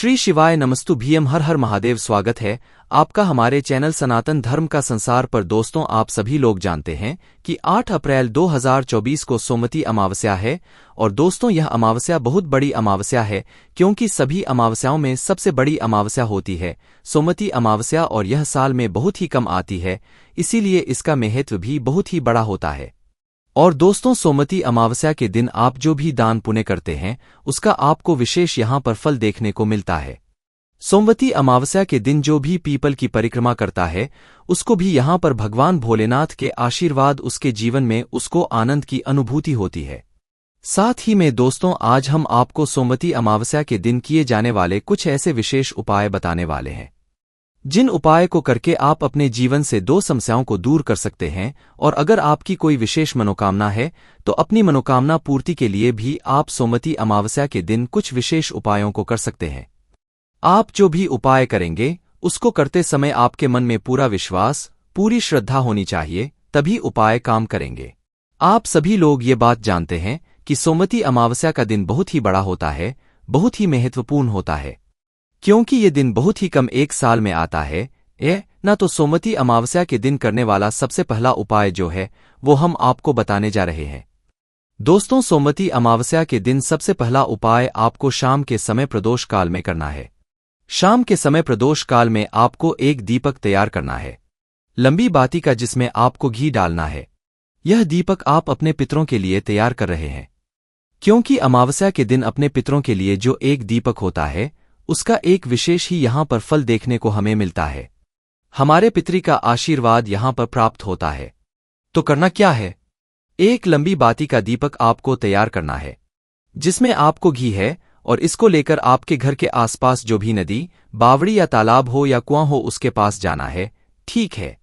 श्री शिवाय नमस्तु भीम हर हर महादेव। स्वागत है आपका हमारे चैनल सनातन धर्म का संसार पर। दोस्तों, आप सभी लोग जानते हैं कि 8 अप्रैल 2024 को सोमवती अमावस्या है। और दोस्तों, यह अमावस्या बहुत बड़ी अमावस्या है क्योंकि सभी अमावस्याओं में सबसे बड़ी अमावस्या होती है सोमवती अमावस्या, और यह साल में बहुत ही कम आती है, इसीलिए इसका महत्व भी बहुत ही बड़ा होता है। और दोस्तों, सोमवती अमावस्या के दिन आप जो भी दान पुण्य करते हैं उसका आपको विशेष यहाँ पर फल देखने को मिलता है। सोमवती अमावस्या के दिन जो भी पीपल की परिक्रमा करता है उसको भी यहाँ पर भगवान भोलेनाथ के आशीर्वाद उसके जीवन में उसको आनंद की अनुभूति होती है। साथ ही में दोस्तों, आज हम आपको सोमवती अमावस्या के दिन किए जाने वाले कुछ ऐसे विशेष उपाय बताने वाले हैं जिन उपाय को करके आप अपने जीवन से 2 समस्याओं को दूर कर सकते हैं। और अगर आपकी कोई विशेष मनोकामना है तो अपनी मनोकामना पूर्ति के लिए भी आप सोमवती अमावस्या के दिन कुछ विशेष उपायों को कर सकते हैं। आप जो भी उपाय करेंगे उसको करते समय आपके मन में पूरा विश्वास, पूरी श्रद्धा होनी चाहिए, तभी उपाय काम करेंगे। आप सभी लोग ये बात जानते हैं कि सोमवती अमावस्या का दिन बहुत ही बड़ा होता है, बहुत ही महत्वपूर्ण होता है, क्योंकि ये दिन बहुत ही कम एक साल में आता है। ना तो सोमवती अमावस्या के दिन करने वाला सबसे पहला उपाय जो है वो हम आपको बताने जा रहे हैं। दोस्तों, सोमवती अमावस्या के दिन सबसे पहला उपाय आपको शाम के समय प्रदोष काल में करना है। शाम के समय प्रदोष काल में आपको एक दीपक तैयार करना है, लंबी बाती का, जिसमें आपको घी डालना है। यह दीपक आप अपने पितरों के लिए तैयार कर रहे हैं, क्योंकि अमावस्या के दिन अपने पितरों के लिए जो एक दीपक होता है उसका एक विशेष ही यहाँ पर फल देखने को हमें मिलता है। हमारे पितरी का आशीर्वाद यहाँ पर प्राप्त होता है। तो करना क्या है? एक लंबी बाती का दीपक आपको तैयार करना है जिसमें आपको घी है, और इसको लेकर आपके घर के आसपास जो भी नदी, बावड़ी या तालाब हो या कुआं हो उसके पास जाना है। ठीक है,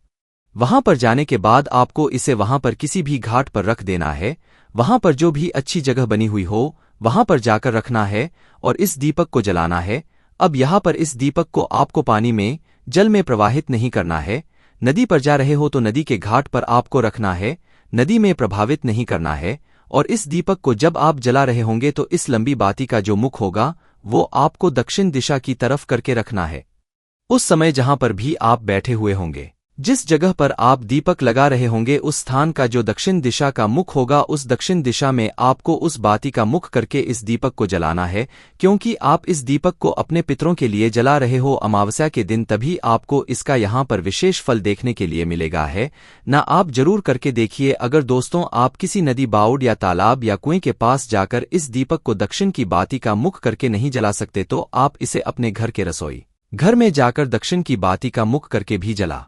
वहां पर जाने के बाद आपको इसे वहां पर किसी भी घाट पर रख देना है। वहां पर जो भी अच्छी जगह बनी हुई हो वहां पर जाकर रखना है और इस दीपक को जलाना है। अब यहाँ पर इस दीपक को आपको पानी में, जल में प्रवाहित नहीं करना है। नदी पर जा रहे हो तो नदी के घाट पर आपको रखना है, नदी में प्रभावित नहीं करना है। और इस दीपक को जब आप जला रहे होंगे तो इस लंबी बाती का जो मुख होगा वो आपको दक्षिण दिशा की तरफ करके रखना है। उस समय जहां पर भी आप बैठे हुए होंगे, जिस जगह पर आप दीपक लगा रहे होंगे, उस स्थान का जो दक्षिण दिशा का मुख होगा, उस दक्षिण दिशा में आपको उस बाती का मुख करके इस दीपक को जलाना है। क्योंकि आप इस दीपक को अपने पितरों के लिए जला रहे हो अमावस्या के दिन, तभी आपको इसका यहाँ पर विशेष फल देखने के लिए मिलेगा है ना। आप जरूर करके देखिए। अगर दोस्तों आप किसी नदी, बाउड या तालाब या कुएं के पास जाकर इस दीपक को दक्षिण की बाती का मुख करके नहीं जला सकते तो आप इसे अपने घर के रसोई घर में जाकर दक्षिण की बाती का मुख करके भी जला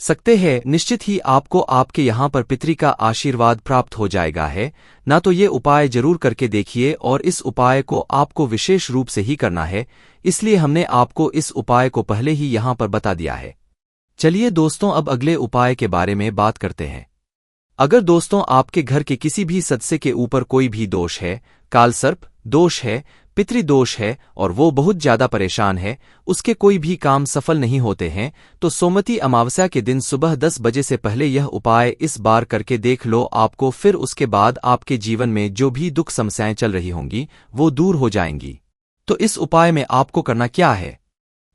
सकते हैं। निश्चित ही आपको आपके यहाँ पर पितरी का आशीर्वाद प्राप्त हो जाएगा है ना। तो ये उपाय जरूर करके देखिए, और इस उपाय को आपको विशेष रूप से ही करना है, इसलिए हमने आपको इस उपाय को पहले ही यहाँ पर बता दिया है। चलिए दोस्तों, अब अगले उपाय के बारे में बात करते हैं। अगर दोस्तों आपके घर के किसी भी सदस्य के ऊपर कोई भी दोष है, कालसर्प दोष है, पितृ दोष है, और वो बहुत ज्यादा परेशान है, उसके कोई भी काम सफल नहीं होते हैं, तो सोमवती अमावस्या के दिन सुबह 10 बजे से पहले यह उपाय इस बार करके देख लो। आपको फिर उसके बाद आपके जीवन में जो भी दुख समस्याएं चल रही होंगी वो दूर हो जाएंगी। तो इस उपाय में आपको करना क्या है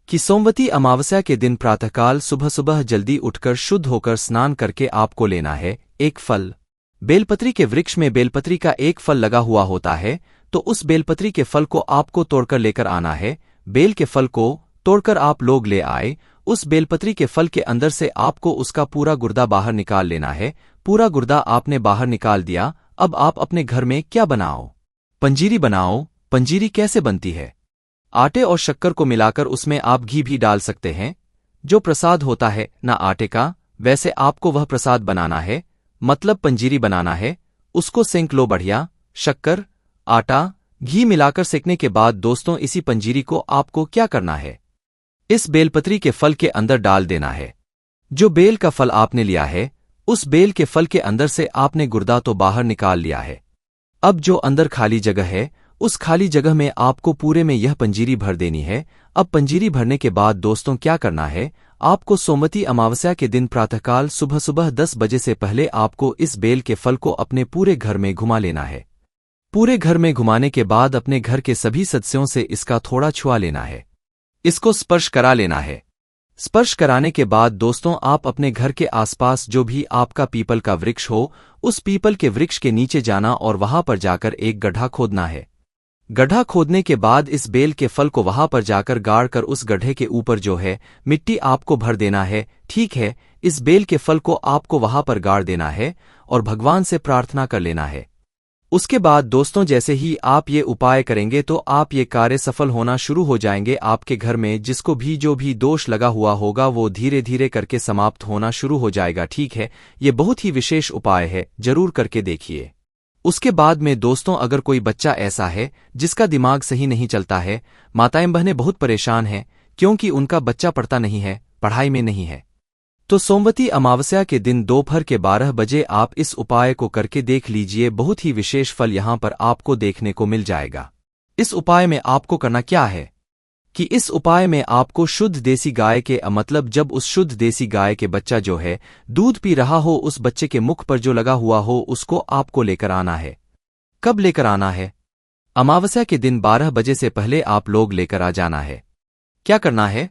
कि सोमवती अमावस्या के दिन प्रातःकाल सुबह सुबह जल्दी उठकर शुद्ध होकर स्नान करके आपको लेना है एक फल। बेलपत्री के वृक्ष में बेलपत्री का एक फल लगा हुआ होता है, तो उस बेलपत्री के फल को आपको तोड़कर लेकर आना है। बेल के फल को तोड़कर आप लोग ले आए। उस बेलपत्री के फल के अंदर से आपको उसका पूरा गुर्दा बाहर निकाल लेना है। पूरा गुर्दा आपने बाहर निकाल दिया। अब आप अपने घर में क्या बनाओ? पंजीरी बनाओ। पंजीरी कैसे बनती है? आटे और शक्कर को मिलाकर उसमें आप घी भी डाल सकते हैं। जो प्रसाद होता है ना आटे का, वैसे आपको वह प्रसाद बनाना है, मतलब पंजीरी बनाना है। उसको सेंक लो बढ़िया। शक्कर, आटा, घी मिलाकर सेकने के बाद दोस्तों इसी पंजीरी को आपको क्या करना है? इस बेलपत्री के फल के अंदर डाल देना है। जो बेल का फल आपने लिया है, उस बेल के फल के अंदर से आपने गुर्दा तो बाहर निकाल लिया है। अब जो अंदर खाली जगह है, उस खाली जगह में आपको पूरे में यह पंजीरी भर देनी है। अब पंजीरी भरने के बाद दोस्तों क्या करना है? आपको सोमवती अमावस्या के दिन प्रातःकाल सुबह सुबह 10 बजे से पहले आपको इस बेल के फल को अपने पूरे घर में घुमा लेना है। पूरे घर में घुमाने के बाद अपने घर के सभी सदस्यों से इसका थोड़ा छुआ लेना है। इसको स्पर्श करा लेना है। स्पर्श कराने के बाद दोस्तों आप अपने घर के आसपास जो भी आपका पीपल का वृक्ष हो, उस पीपल के वृक्ष के नीचे जाना और वहां पर जाकर एक गड्ढा खोदना है। गड्ढा खोदने के बाद इस बेल के फल को वहां पर जाकर गाड़ कर उस गड्ढे के ऊपर जो है मिट्टी आपको भर देना है। ठीक है, इस बेल के फल को आपको वहां पर गाड़ देना है और भगवान से प्रार्थना कर लेना है। उसके बाद दोस्तों जैसे ही आप ये उपाय करेंगे तो आप ये कार्य सफल होना शुरू हो जाएंगे। आपके घर में जिसको भी जो भी दोष लगा हुआ होगा वो धीरे धीरे करके समाप्त होना शुरू हो जाएगा। ठीक है, ये बहुत ही विशेष उपाय है, जरूर करके देखिए। उसके बाद में दोस्तों अगर कोई बच्चा ऐसा है जिसका दिमाग सही नहीं चलता है, माताएं बहनें बहुत परेशान हैं क्योंकि उनका बच्चा पढ़ता नहीं है, पढ़ाई में नहीं है, तो सोमवती अमावस्या के दिन दोपहर के 12 बजे आप इस उपाय को करके देख लीजिए। बहुत ही विशेष फल यहां पर आपको देखने को मिल जाएगा। इस उपाय में आपको करना क्या है कि इस उपाय में आपको शुद्ध देसी गाय के मतलब जब उस शुद्ध देसी गाय के बच्चा जो है दूध पी रहा हो, उस बच्चे के मुख पर जो लगा हुआ हो उसको आपको लेकर आना है। कब लेकर आना है? अमावस्या के दिन 12 बजे से पहले आप लोग लेकर आ जाना है। क्या करना है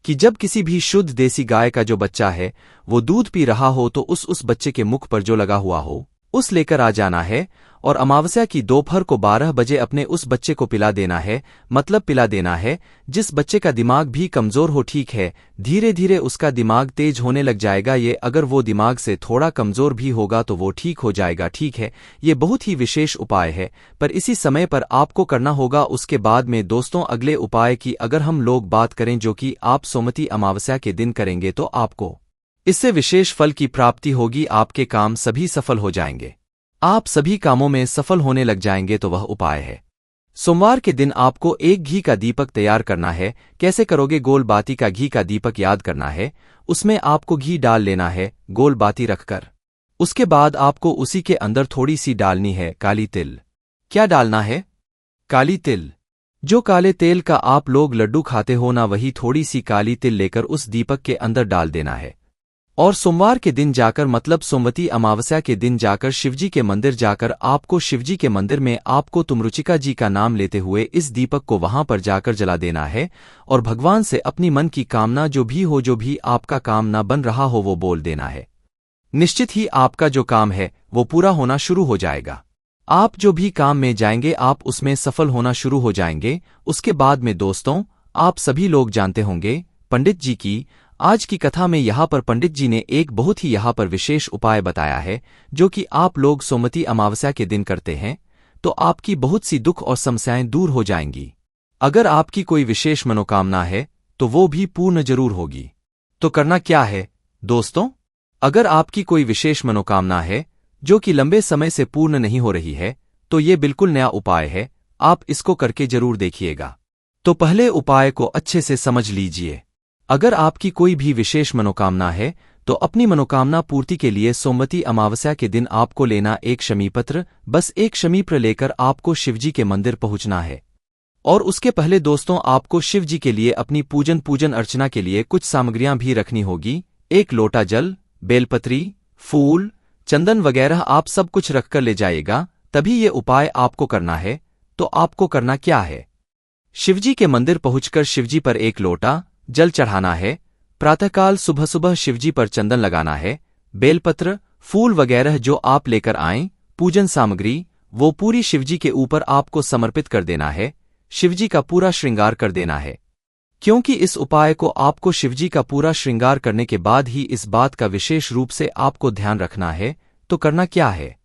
कि जब किसी भी शुद्ध देसी गाय का जो बच्चा है वो दूध पी रहा हो तो उस बच्चे के मुख पर जो लगा हुआ हो उस लेकर आ जाना है और अमावस्या की दोपहर को 12 बजे अपने उस बच्चे को पिला देना है। मतलब पिला देना है जिस बच्चे का दिमाग भी कमजोर हो। ठीक है, धीरे धीरे उसका दिमाग तेज होने लग जाएगा। ये अगर वो दिमाग से थोड़ा कमजोर भी होगा तो वो ठीक हो जाएगा। ठीक है, ये बहुत ही विशेष उपाय है, पर इसी समय पर आपको करना होगा। उसके बाद में दोस्तों अगले उपाय की अगर हम लोग बात करें जो कि आप सोमवती अमावस्या के दिन करेंगे तो आपको इससे विशेष फल की प्राप्ति होगी। आपके काम सभी सफल हो जाएंगे, आप सभी कामों में सफल होने लग जाएंगे। तो वह उपाय है, सोमवार के दिन आपको एक घी का दीपक तैयार करना है। कैसे करोगे? गोल बाती का घी का दीपक याद करना है, उसमें आपको घी डाल लेना है गोल बाती रखकर। उसके बाद आपको उसी के अंदर थोड़ी सी डालनी है काली तिल। क्या डालना है? काली तिल। जो काले तेल का आप लोग लड्डू खाते हो ना, वही थोड़ी सी काली तिल लेकर उस दीपक के अंदर डाल देना है और सोमवार के दिन जाकर मतलब सोमवती अमावस्या के दिन जाकर शिवजी के मंदिर जाकर आपको शिवजी के मंदिर में आपको तुमरुचिका जी का नाम लेते हुए इस दीपक को वहां पर जाकर जला देना है और भगवान से अपनी मन की कामना जो भी हो, जो भी आपका काम ना बन रहा हो वो बोल देना है। निश्चित ही आपका जो काम है वो पूरा होना शुरू हो जाएगा। आप जो भी काम में जाएंगे आप उसमें सफल होना शुरू हो जाएंगे। उसके बाद में दोस्तों आप सभी लोग जानते होंगे पंडित जी की आज की कथा में यहाँ पर पंडित जी ने एक बहुत ही यहाँ पर विशेष उपाय बताया है जो कि आप लोग सोमवती अमावस्या के दिन करते हैं तो आपकी बहुत सी दुख और समस्याएं दूर हो जाएंगी। अगर आपकी कोई विशेष मनोकामना है तो वो भी पूर्ण जरूर होगी। तो करना क्या है दोस्तों? अगर आपकी कोई विशेष मनोकामना है जो कि लंबे समय से पूर्ण नहीं हो रही है तो ये बिल्कुल नया उपाय है, आप इसको करके जरूर देखिएगा। तो पहले उपाय को अच्छे से समझ लीजिए। अगर आपकी कोई भी विशेष मनोकामना है तो अपनी मनोकामना पूर्ति के लिए सोमवती अमावस्या के दिन आपको लेना एक शमीपत्र। बस एक शमीपत्र लेकर आपको शिवजी के मंदिर पहुंचना है और उसके पहले दोस्तों आपको शिवजी के लिए अपनी पूजन अर्चना के लिए कुछ सामग्रियां भी रखनी होगी। एक लोटा जल, बेलपत्री, फूल, चंदन वगैरह आप सब कुछ रखकर ले जाइएगा, तभी ये उपाय आपको करना है। तो आपको करना क्या है? शिवजी के मंदिर पहुंचकर शिवजी पर एक लोटा जल चढ़ाना है। प्रातःकाल सुबह सुबह शिवजी पर चंदन लगाना है। बेलपत्र, फूल वगैरह जो आप लेकर आएं, पूजन सामग्री, वो पूरी शिवजी के ऊपर आपको समर्पित कर देना है। शिवजी का पूरा श्रृंगार कर देना है, क्योंकि इस उपाय को आपको शिवजी का पूरा श्रृंगार करने के बाद ही इस बात का विशेष रूप से आपको ध्यान रखना है। तो करना क्या है?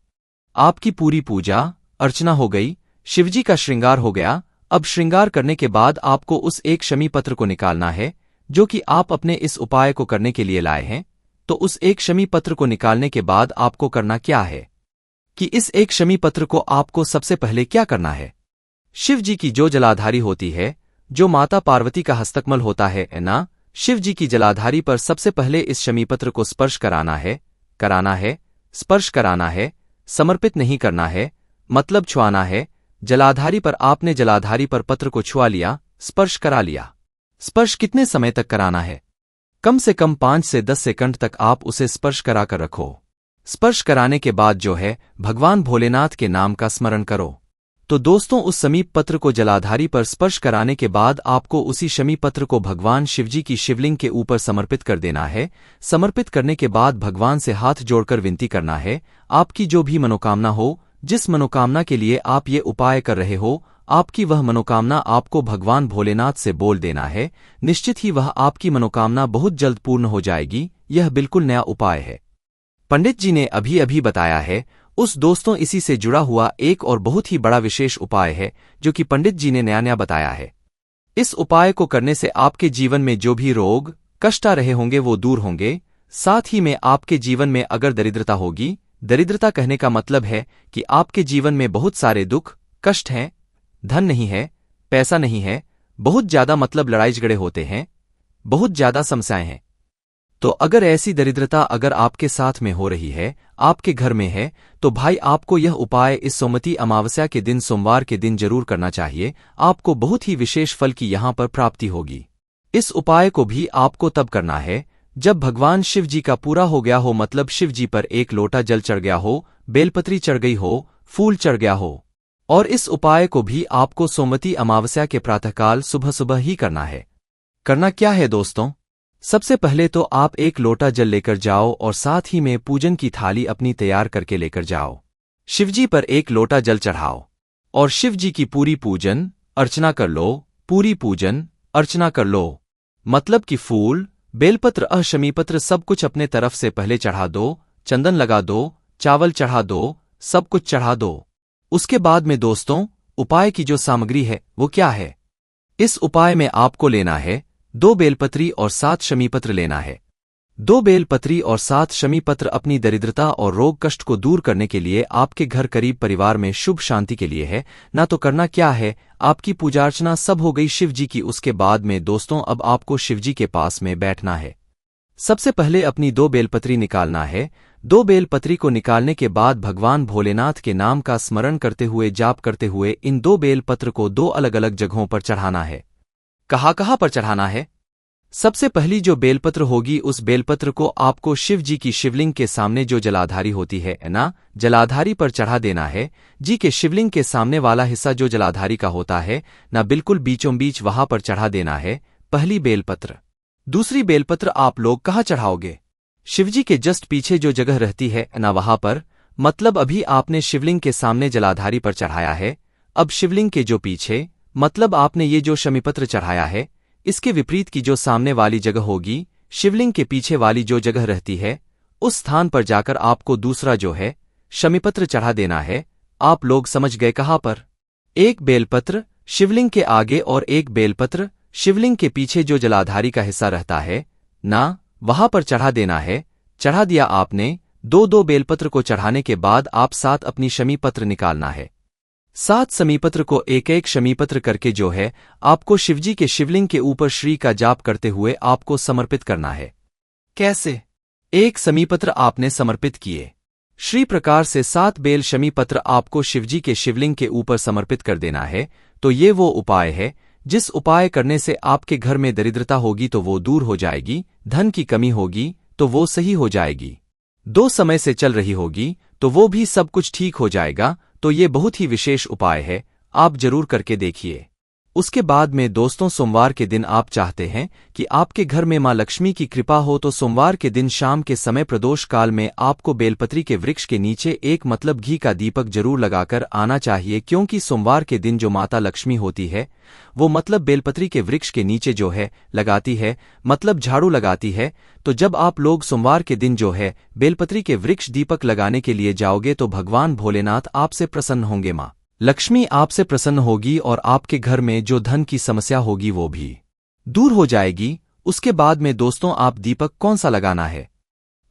आपकी पूरी पूजा अर्चना हो गई, शिवजी का श्रृंगार हो गया। अब श्रृंगार करने के बाद आपको उस एक शमी पत्र को निकालना है जो कि आप अपने इस उपाय को करने के लिए लाए हैं। तो उस एक शमी पत्र को निकालने के बाद आपको करना क्या है कि इस एक शमी पत्र को आपको सबसे पहले क्या करना है? शिव जी की जो जलाधारी होती है, जो माता पार्वती का हस्तकमल होता है ना, शिव जी की जलाधारी पर सबसे पहले इस शमीपत्र को स्पर्श कराना है, स्पर्श कराना है, समर्पित नहीं करना है, मतलब छुआना है। जलाधारी पर आपने जलाधारी पर पत्र को छुआ लिया, स्पर्श करा लिया। स्पर्श कितने समय तक कराना है? कम से कम 5 से 10 सेकंड तक आप उसे स्पर्श कराकर रखो। स्पर्श कराने के बाद जो है भगवान भोलेनाथ के नाम का स्मरण करो। तो दोस्तों उस समीप पत्र को जलाधारी पर स्पर्श कराने के बाद आपको उसी शमी पत्र को भगवान शिवजी की शिवलिंग के ऊपर समर्पित कर देना है। समर्पित करने के बाद भगवान से हाथ जोड़कर विनती करना है, आपकी जो भी मनोकामना हो, जिस मनोकामना के लिए आप ये उपाय कर रहे हो, आपकी वह मनोकामना आपको भगवान भोलेनाथ से बोल देना है। निश्चित ही वह आपकी मनोकामना बहुत जल्द पूर्ण हो जाएगी। यह बिल्कुल नया उपाय है, पंडित जी ने अभी अभी बताया है। उस दोस्तों इसी से जुड़ा हुआ एक और बहुत ही बड़ा विशेष उपाय है जो कि पंडित जी ने नया नया बताया है। इस उपाय को करने से आपके जीवन में जो भी रोग कष्ट आ रहे होंगे वो दूर होंगे। साथ ही में आपके जीवन में अगर दरिद्रता होगी, दरिद्रता कहने का मतलब है कि आपके जीवन में बहुत सारे दुख कष्ट हैं, धन नहीं है, पैसा नहीं है, बहुत ज्यादा मतलब लड़ाई झगड़े होते हैं, बहुत ज्यादा समस्याएं हैं। तो अगर ऐसी दरिद्रता अगर आपके साथ में हो रही है, आपके घर में है, तो भाई आपको यह उपाय इस सोमवती अमावस्या के दिन सोमवार के दिन जरूर करना चाहिए। आपको बहुत ही विशेष फल की यहां पर प्राप्ति होगी। इस उपाय को भी आपको तब करना है जब भगवान शिव जी का पूरा हो गया हो, मतलब शिव जी पर एक लोटा जल चढ़ गया हो, बेलपत्री चढ़ गई हो, फूल चढ़ गया हो। और इस उपाय को भी आपको सोमवती अमावस्या के प्रातःकाल सुबह सुबह ही करना है। करना क्या है दोस्तों, सबसे पहले तो आप एक लोटा जल लेकर जाओ और साथ ही में पूजन की थाली अपनी तैयार करके लेकर जाओ। शिवजी पर एक लोटा जल चढ़ाओ और शिवजी की पूरी पूजन अर्चना कर लो। पूरी पूजन अर्चना कर लो मतलब कि फूल, बेलपत्र, शमीपत्र सब कुछ अपने तरफ से पहले चढ़ा दो, चंदन लगा दो, चावल चढ़ा दो, सब कुछ चढ़ा दो। उसके बाद में दोस्तों उपाय की जो सामग्री है वो क्या है। इस उपाय में आपको लेना है 2 बेलपत्री और 7 शमीपत्र लेना है। 2 बेलपत्री और 7 शमीपत्र अपनी दरिद्रता और रोग कष्ट को दूर करने के लिए, आपके घर करीब परिवार में शुभ शांति के लिए है ना। तो करना क्या है, आपकी पूजा अर्चना सब हो गई शिव जी की। उसके बाद में दोस्तों अब आपको शिवजी के पास में बैठना है। सबसे पहले अपनी 2 बेलपत्री निकालना है। 2 बेलपत्री को निकालने के बाद भगवान भोलेनाथ के नाम का स्मरण करते हुए, जाप करते हुए इन 2 बेलपत्र को 2 अलग अलग जगहों पर चढ़ाना है। कहाँ पर चढ़ाना है। सबसे पहली जो बेलपत्र होगी उस बेलपत्र को आपको शिव जी की शिवलिंग के सामने जो जलाधारी होती है ना, जलाधारी पर चढ़ा देना है। जी के शिवलिंग के सामने वाला हिस्सा जो जलाधारी का होता है ना, बिल्कुल बीचों बीच वहां पर चढ़ा देना है पहली बेलपत्र। दूसरी बेलपत्र आप लोग कहाँ चढ़ाओगे, शिवजी के जस्ट पीछे जो जगह रहती है ना वहां पर, मतलब अभी आपने शिवलिंग के सामने जलाधारी पर चढ़ाया है। अब शिवलिंग के जो पीछे, मतलब आपने ये जो शमीपत्र चढ़ाया है, इसके विपरीत की जो सामने वाली जगह होगी, शिवलिंग के पीछे वाली जो जगह रहती है, उस स्थान पर जाकर आपको दूसरा जो है शमीपत्र चढ़ा देना है। आप लोग समझ गए कहाँ पर। एक बेलपत्र शिवलिंग के आगे और एक बेलपत्र शिवलिंग के पीछे जो जलाधारी का हिस्सा रहता है ना, वहां पर चढ़ा देना है। चढ़ा दिया आपने। 2 बेलपत्र को चढ़ाने के बाद आप 7 अपनी शमीपत्र निकालना है। 7 शमीपत्र को एक एक शमीपत्र करके जो है आपको शिवजी के शिवलिंग के ऊपर श्री का जाप करते हुए आपको समर्पित करना है। कैसे, एक शमीपत्र आपने समर्पित किए, श्री प्रकार से 7 बेल शमीपत्र आपको शिवजी के शिवलिंग के ऊपर समर्पित कर देना है। तो ये वो उपाय है जिस उपाय करने से आपके घर में दरिद्रता होगी तो वो दूर हो जाएगी, धन की कमी होगी तो वो सही हो जाएगी, 2 समय से चल रही होगी तो वो भी सब कुछ ठीक हो जाएगा। तो ये बहुत ही विशेष उपाय है, आप जरूर करके देखिए। उसके बाद में दोस्तों सोमवार के दिन आप चाहते हैं कि आपके घर में मां लक्ष्मी की कृपा हो, तो सोमवार के दिन शाम के समय प्रदोष काल में आपको बेलपत्री के वृक्ष के नीचे एक मतलब घी का दीपक जरूर लगाकर आना चाहिए। क्योंकि सोमवार के दिन जो माता लक्ष्मी होती है वो मतलब बेलपत्री के वृक्ष के नीचे जो है लगाती है, मतलब झाड़ू लगाती है। तो जब आप लोग सोमवार के दिन जो है बेलपत्री के वृक्ष दीपक लगाने के लिए जाओगे तो भगवान भोलेनाथ आपसे प्रसन्न होंगे, मां लक्ष्मी आपसे प्रसन्न होगी और आपके घर में जो धन की समस्या होगी वो भी दूर हो जाएगी। उसके बाद में दोस्तों आप दीपक कौन सा लगाना है,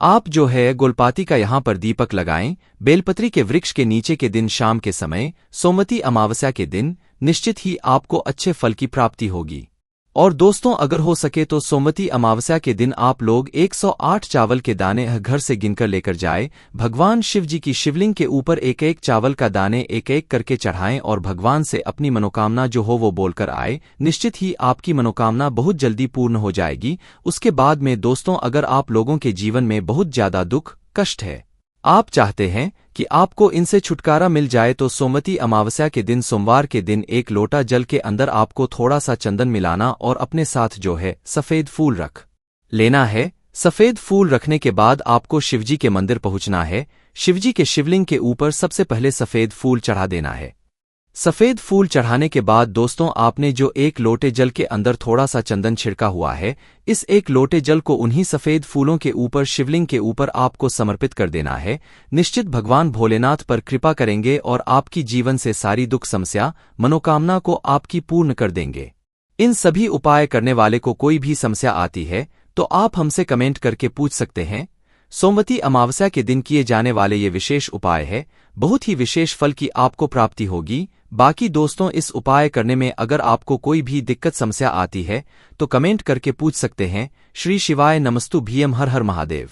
आप जो है गोलपाती का यहां पर दीपक लगाएं बेलपत्री के वृक्ष के नीचे के दिन शाम के समय, सोमवती अमावस्या के दिन। निश्चित ही आपको अच्छे फल की प्राप्ति होगी। और दोस्तों अगर हो सके तो सोमवती अमावस्या के दिन आप लोग 108 चावल के दाने घर से गिनकर लेकर जाए। भगवान शिव जी की शिवलिंग के ऊपर एक एक चावल का दाने एक एक करके चढ़ाएं और भगवान से अपनी मनोकामना जो हो वो बोलकर आए। निश्चित ही आपकी मनोकामना बहुत जल्दी पूर्ण हो जाएगी। उसके बाद में दोस्तों अगर आप लोगों के जीवन में बहुत ज्यादा दुख कष्ट है, आप चाहते हैं कि आपको इनसे छुटकारा मिल जाए तो सोमवती अमावस्या के दिन सोमवार के दिन एक लोटा जल के अंदर आपको थोड़ा सा चंदन मिलाना और अपने साथ जो है सफेद फूल रख लेना है। सफेद फूल रखने के बाद आपको शिवजी के मंदिर पहुंचना है। शिवजी के शिवलिंग के ऊपर सबसे पहले सफेद फूल चढ़ा देना है। सफेद फूल चढ़ाने के बाद दोस्तों आपने जो एक लोटे जल के अंदर थोड़ा सा चंदन छिड़का हुआ है, इस एक लोटे जल को उन्हीं सफेद फूलों के ऊपर शिवलिंग के ऊपर आपको समर्पित कर देना है। निश्चित भगवान भोलेनाथ पर कृपा करेंगे और आपकी जीवन से सारी दुख समस्या मनोकामना को आपकी पूर्ण कर देंगे। इन सभी उपाय करने वाले को कोई भी समस्या आती है तो आप हमसे कमेंट करके पूछ सकते हैं। सोमवती अमावस्या के दिन किए जाने वाले ये विशेष उपाय है, बहुत ही विशेष फल की आपको प्राप्ति होगी। बाकी दोस्तों इस उपाय करने में अगर आपको कोई भी दिक्कत समस्या आती है तो कमेंट करके पूछ सकते हैं। श्री शिवाय नमस्तु भीम हर हर महादेव।